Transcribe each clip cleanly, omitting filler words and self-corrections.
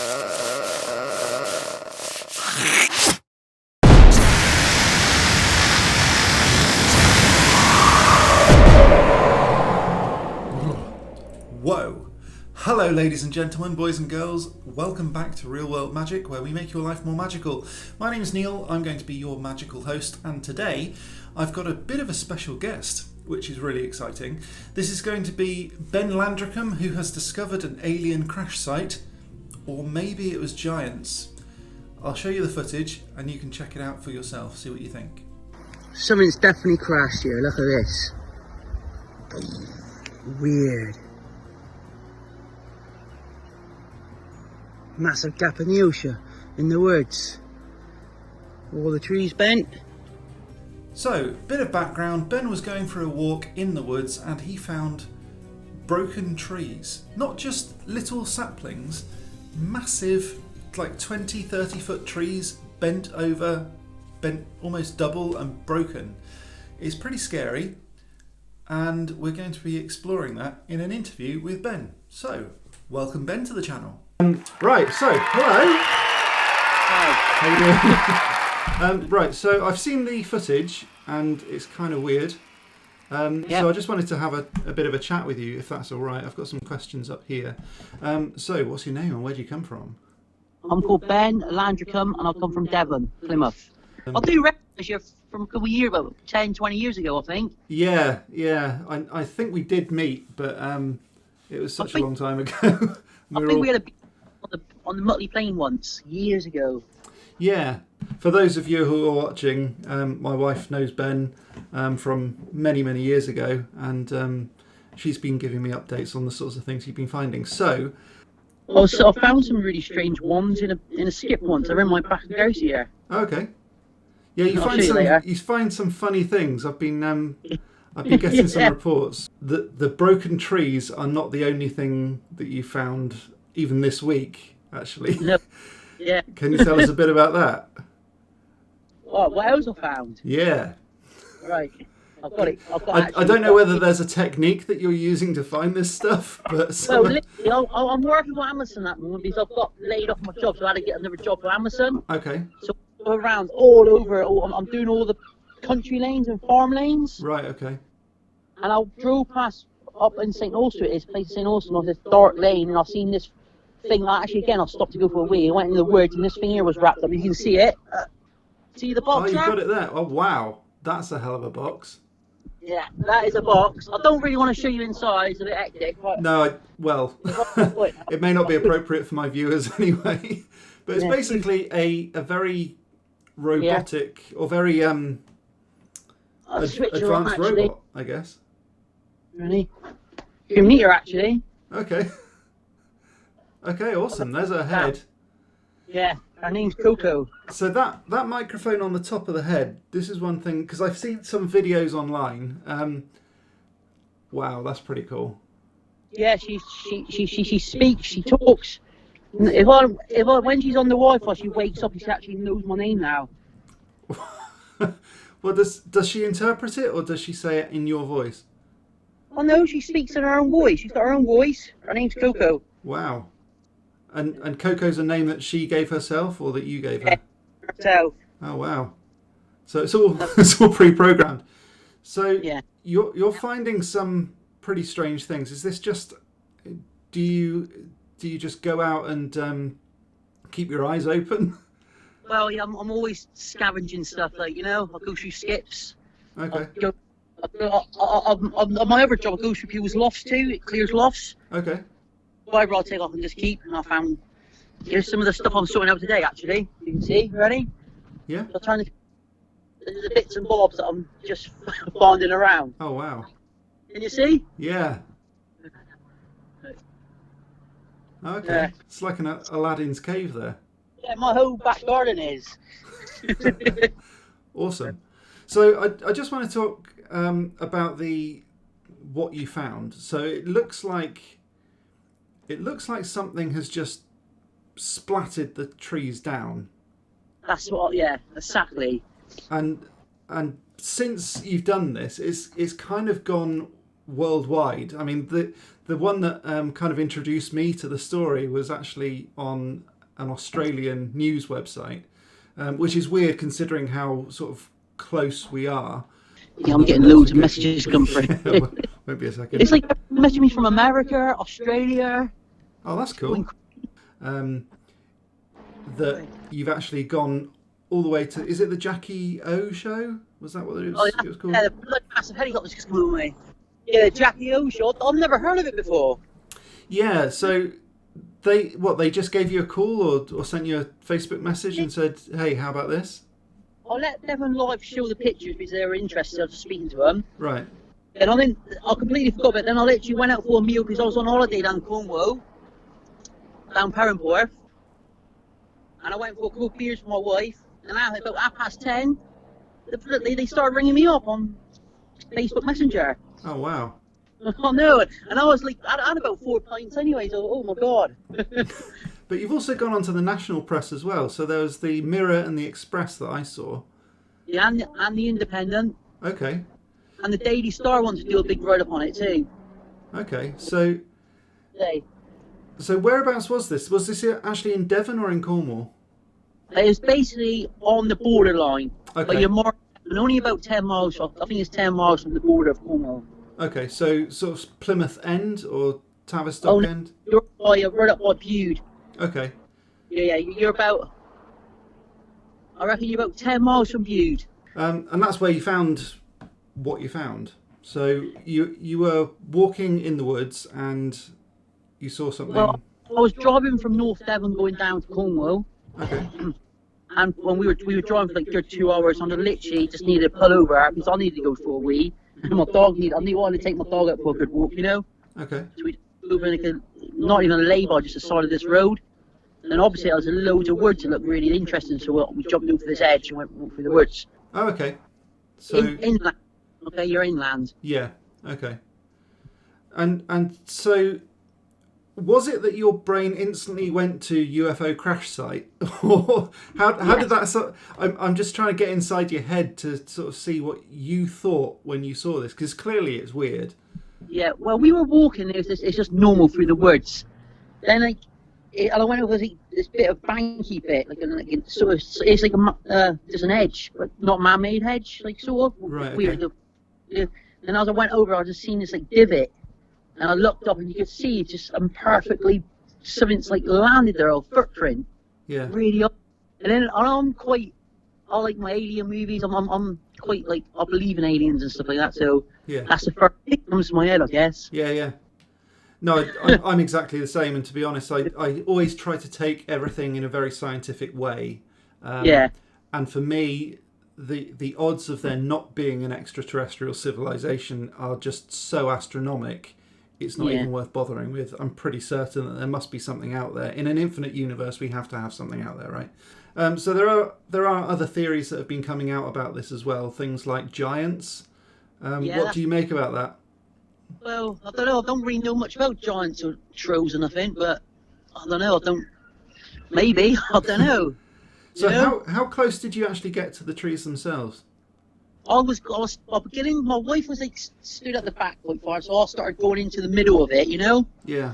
Whoa! Hello ladies and gentlemen, boys and girls, welcome back to Real World Magic, where we make your life more magical. My name is Neil, I'm going to be your magical host, and today I've got a bit of a special guest, which is really exciting. This is going to be Ben Landricombe, who has discovered an alien crash site, or maybe it was giants. I'll show you the footage and you can check it out for yourself, see what you think. Something's definitely crashed here, look at this. Weird. Massive gap in the ocean, in the woods. All the trees bent. So, bit of background, Ben was going for a walk in the woods and he found broken trees. Not just little saplings, massive, like 20, 30 foot trees, bent over, bent almost double and broken. It's pretty scary, and we're going to be exploring that in an interview with Ben. So, welcome Ben to the channel. Right, so, hello. Hi. How you doing? Right, so I've seen the footage and it's kind of weird. So I just wanted to have a bit of a chat with you, if that's all right. I've got some questions up here. So, what's your name and where do you come from? I'm called Ben Landricombe and I've come from Devon, Plymouth. I do recognise you from a couple of years ago, 10, 20 years ago, I think. Yeah. I think we did meet, but it was such a long time ago. I think we had a bit on the Mutley Plain once, years ago. Yeah. For those of you who are watching, my wife knows Ben from many, many years ago, and she's been giving me updates on the sorts of things you've been finding. So, I found some really strange ones in a skip once. They're in my back house here. Okay. Yeah, you find some funny things. I've been getting some reports. The broken trees are not the only thing that you found, even this week, actually. No. Yeah. Can you tell us a bit about that? What else I found? Yeah. Right. I've got it. I don't know whether there's a technique that you're using to find this stuff, but well, literally, I'm working for Amazon at the moment because I've got laid off my job, so I had to get another job for Amazon. Okay. So around all over, I'm doing all the country lanes and farm lanes. Right. Okay. And I drove past up in St. Austell, it's place St. Austell, on this dark lane, and I've seen this thing. Actually, again, I stopped to go for a wee. I went in the woods, and this thing here was wrapped up. You can see it. See the box? Oh, you've got it there. Oh, wow. That's a hell of a box. Yeah, that is a box. I don't really want to show you inside, it's a bit hectic. But no, it may not be appropriate for my viewers anyway. But it's basically a very robotic or very advanced robot, I guess. Really? You can meet her actually. Okay. Okay, awesome. There's her head. Yeah, her name's Coco. So that microphone on the top of the head, this is one thing, because I've seen some videos online. Wow, that's pretty cool. Yeah, she speaks, she talks. When she's on the Wi-Fi, she wakes up and she actually knows my name now. Well, does she interpret it, or does she say it in your voice? Oh no, she speaks in her own voice. She's got her own voice. Her name's Coco. Wow. And Coco's a name that she gave herself, or that you gave her? Herself. Oh wow. So it's all it's all pre-programmed. So yeah. You're finding some pretty strange things. Is this just do you just go out and keep your eyes open? Well, yeah, I'm always scavenging stuff. Like I go through skips. Okay. My other job, I go through people's lofts too. It clears lofts. Okay. Whatever I'll take off and just keep, and I found here's some of the stuff I'm sorting out today. Actually, you can see. Ready? Yeah. So I'm trying to. There's the bits and bobs that I'm just finding around. Oh wow. Can you see? Yeah. Okay. Yeah. It's like an Aladdin's cave there. Yeah, my whole back garden is. Awesome. So I just want to talk about what you found. So it looks like something has just splattered the trees down. That's what. Yeah, exactly. And since you've done this, it's kind of gone worldwide. I mean, the one that kind of introduced me to the story was actually on an Australian news website, which is weird considering how sort of close we are. Yeah, I'm getting loads of messages come through. Won't be a second. It's like messaging me from America, Australia. Oh, that's cool. That you've actually gone all the way to, is it the Jackie O show? Was that what it was called? Yeah, the massive helicopters just flew away. Yeah, the Jackie O show. I've never heard of it before. Yeah, so they just gave you a call or sent you a Facebook message and said, hey, how about this? I let Devon live show the pictures because they were interested. I was just speaking to them. Right. And I completely forgot it. Then I literally went out for a meal because I was on holiday down Cornwall, down Perranporth. And I went for a couple of beers with my wife. And now, about 10:30, they started ringing me up on Facebook Messenger. Oh, wow. Oh, no. And I was like, I had about 4 pints anyway, so oh my God. But you've also gone on to the national press as well. So there was the Mirror and the Express that I saw. Yeah, and the Independent. Okay. And the Daily Star wanted to do a big write-up on it too. Okay, so whereabouts was this? Was this actually in Devon or in Cornwall? It was basically on the borderline. Okay. But you're only about 10 miles off. I think it's 10 miles from the border of Cornwall. Okay, so sort of Plymouth End or Tavistock End? You're right up by Bude. Okay. Yeah, you're about, I reckon you're about 10 miles from Bude. And that's where you found what you found. So you were walking in the woods and you saw something. Well, I was driving from North Devon going down to Cornwall. Okay. And when we were driving for like 2 hours, and I literally just needed to pull over because I needed to go for a wee. And I wanted to take my dog out for a good walk, you know. Okay. So we drove in not even a lay-by, just the side of this road. And obviously there was loads of woods that looked really interesting, so we jumped over this edge and went through the woods. Oh, okay. So Inland. Okay, you're inland. Yeah. Okay. And so, was it that your brain instantly went to UFO crash site, or how did that? I'm just trying to get inside your head to sort of see what you thought when you saw this, because clearly it's weird. Yeah. Well, we were walking. It's just normal through the woods. Then I went over this bit of banky bit, so it's like there's an edge, but not man-made edge, like sort of right, weird. Okay. And as I went over, I just seen this like divot, and I looked up, and you could see just perfectly something's like landed there, a footprint. Yeah. Really up. And then I like my alien movies. I'm quite like I believe in aliens and stuff like that. So yeah, that's the first thing that comes to my head, I guess. Yeah. No, I'm exactly the same, and to be honest, I always try to take everything in a very scientific way. Yeah. And for me, the odds of there not being an extraterrestrial civilization are just so astronomical. It's not even worth bothering with. I'm pretty certain that there must be something out there. In an infinite universe, we have to have something out there, right? So there are other theories that have been coming out about this as well. Things like giants. What do you make about that? Well, I don't know. I don't really know much about giants or trolls or nothing, but I don't know. Maybe. I don't know. So how close did you actually get to the trees themselves? I was beginning. My wife was like stood at the back quite far, so I started going into the middle of it. You know. Yeah.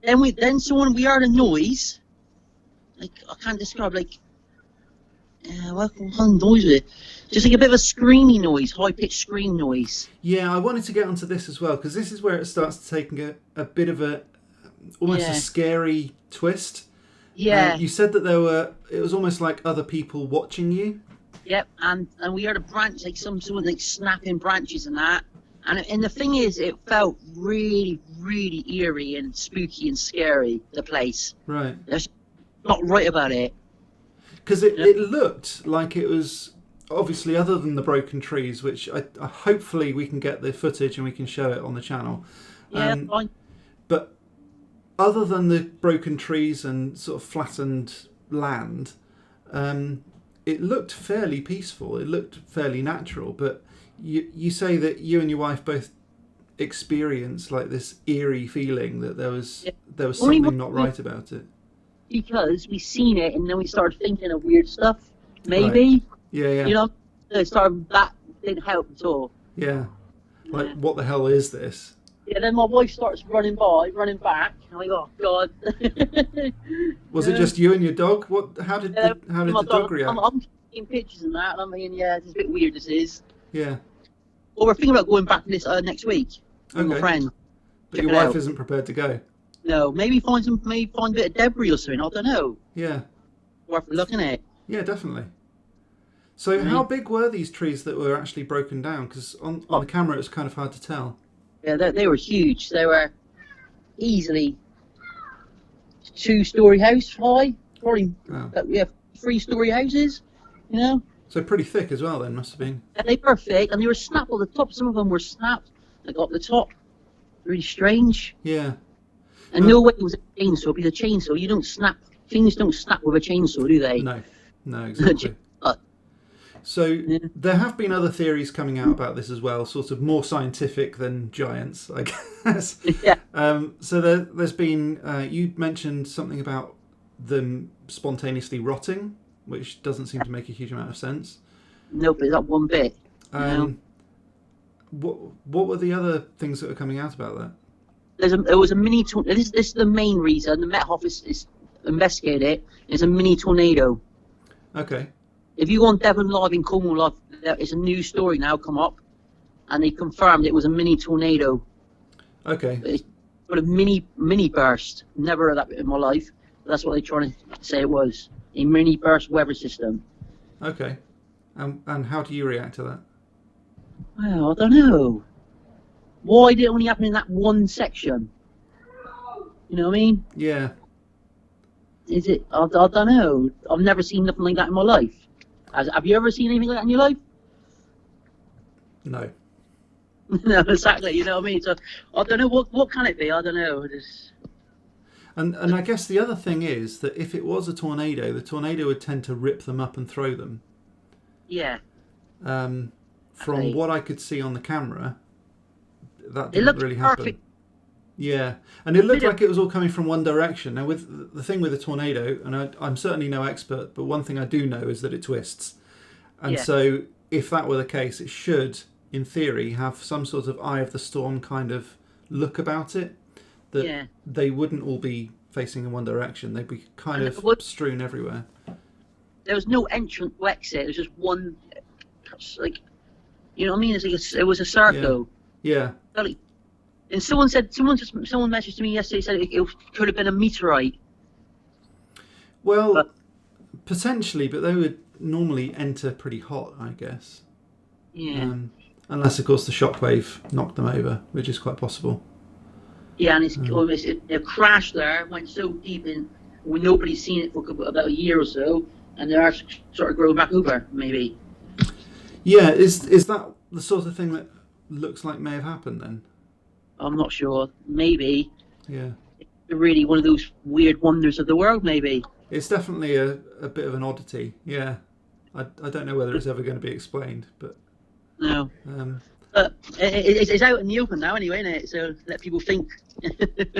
Then when we heard a noise, like I can't describe, like what kind of noise was it? Just like a bit of a screamy noise, high-pitched scream noise. Yeah, I wanted to get onto this as well, because this is where it starts taking a bit of almost a scary twist. Yeah. You said that it was almost like other people watching you. Yep, and we heard a branch, like some sort of like snapping branches and that. And the thing is, it felt really, really eerie and spooky and scary, the place. Right. There's not right about it. Because it looked like it was, obviously, other than the broken trees, which I hopefully we can get the footage and we can show it on the channel. Yeah, fine. But other than the broken trees and sort of flattened land, it looked fairly peaceful. It looked fairly natural. But you say that you and your wife both experienced like this eerie feeling that there was something not right about it. Because we seen it and then we started thinking of weird stuff. Maybe. Right. Yeah. You know, that didn't help at all. Yeah. Like, what the hell is this? Yeah, then my wife starts running back. I'm like, oh god. Was it just you and your dog? How did the dog react? I'm taking pictures and that, and I'm thinking, yeah, it's a bit weird. This is. Yeah. Well, we're thinking about going back to this next week with my friend. But your wife isn't prepared to go. No, maybe find a bit of debris or something. I don't know. Yeah. Worth looking at. Yeah, definitely. So, how big were these trees that were actually broken down? Because on the camera, it was kind of hard to tell. Yeah, they were huge. They were easily 2-story house high. Probably, 3-story houses. You know. So pretty thick as well. Then must have been. And they were thick, and they were snapped on the top. Some of them were snapped. They got the top. Really strange. Yeah. And no way it was a chainsaw, because a chainsaw, you don't snap. Things don't snap with a chainsaw, do they? No, exactly. So there have been other theories coming out about this as well, sort of more scientific than giants, I guess. Yeah. So there's been, you mentioned something about them spontaneously rotting, which doesn't seem to make a huge amount of sense. No, but not one bit. What were the other things that were coming out about that? There was a mini tornado. This is the main reason. The Met Office is investigated it. It's a mini tornado. Okay. If you go on Devon Live in Cornwall Live, it's a new story now come up, and they confirmed it was a mini tornado. Okay. It's sort of mini burst. Never heard that in my life. But that's what they're trying to say it was. A mini burst weather system. Okay. And how do you react to that? Well, I don't know. Why did it only happen in that one section? You know what I mean? Yeah. Is it? I don't know. I've never seen nothing like that in my life. Have you ever seen anything like that in your life? No. No, exactly. You know what I mean? So I don't know. What can it be? I don't know. And I guess the other thing is that if it was a tornado, the tornado would tend to rip them up and throw them. Yeah. From what I could see on the camera, that didn't really happen. Yeah, and it looked like it was all coming from one direction. Now, with the thing with a tornado, and I'm certainly no expert, but one thing I do know is that it twists. And so if that were the case, it should, in theory, have some sort of eye of the storm kind of look about it, that they wouldn't all be facing in one direction. They'd be kind of strewn everywhere. There was no entrance or exit. It was just one, like, you know what I mean? It was a circle. Yeah. And someone messaged me yesterday, said it could have been a meteorite. Well, potentially, but they would normally enter pretty hot, I guess. Yeah. Unless, of course, the shockwave knocked them over, which is quite possible. Yeah, and it crashed there, went so deep in, nobody's seen it for about a year or so, and they're sort of growing back over, maybe. Yeah, is that the sort of thing that looks like may have happened then? I'm not sure. Maybe. Yeah. It's really one of those weird wonders of the world, maybe. It's definitely a bit of an oddity. Yeah. I don't know whether it's ever going to be explained, but... No. It's out in the open now anyway, isn't it? So let people think.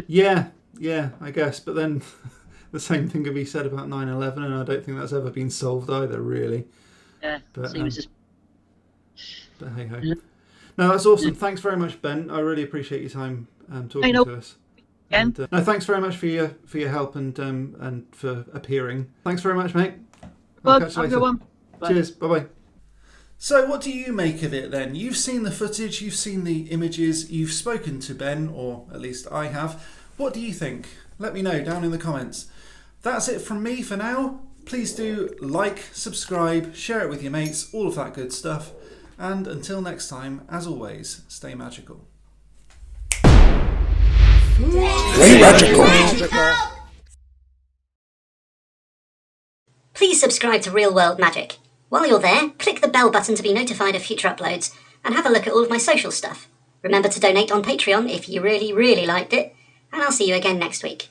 Yeah, I guess. But then the same thing could be said about 9/11, and I don't think that's ever been solved either, really. Yeah. But hey ho. No, that's awesome. Thanks very much, Ben. I really appreciate your time talking to us. And, no, thanks very much for your help and for appearing. Thanks very much, mate. I'll catch you later. One. Cheers. Bye-bye. So what do you make of it then? You've seen the footage, you've seen the images, you've spoken to Ben, or at least I have. What do you think? Let me know down in the comments. That's it from me for now. Please do like, subscribe, share it with your mates, all of that good stuff. And until next time, as always, stay magical. Stay magical. Please subscribe to Real World Magic. While you're there, click the bell button to be notified of future uploads, and have a look at all of my social stuff. Remember to donate on Patreon if you really, really liked it, and I'll see you again next week.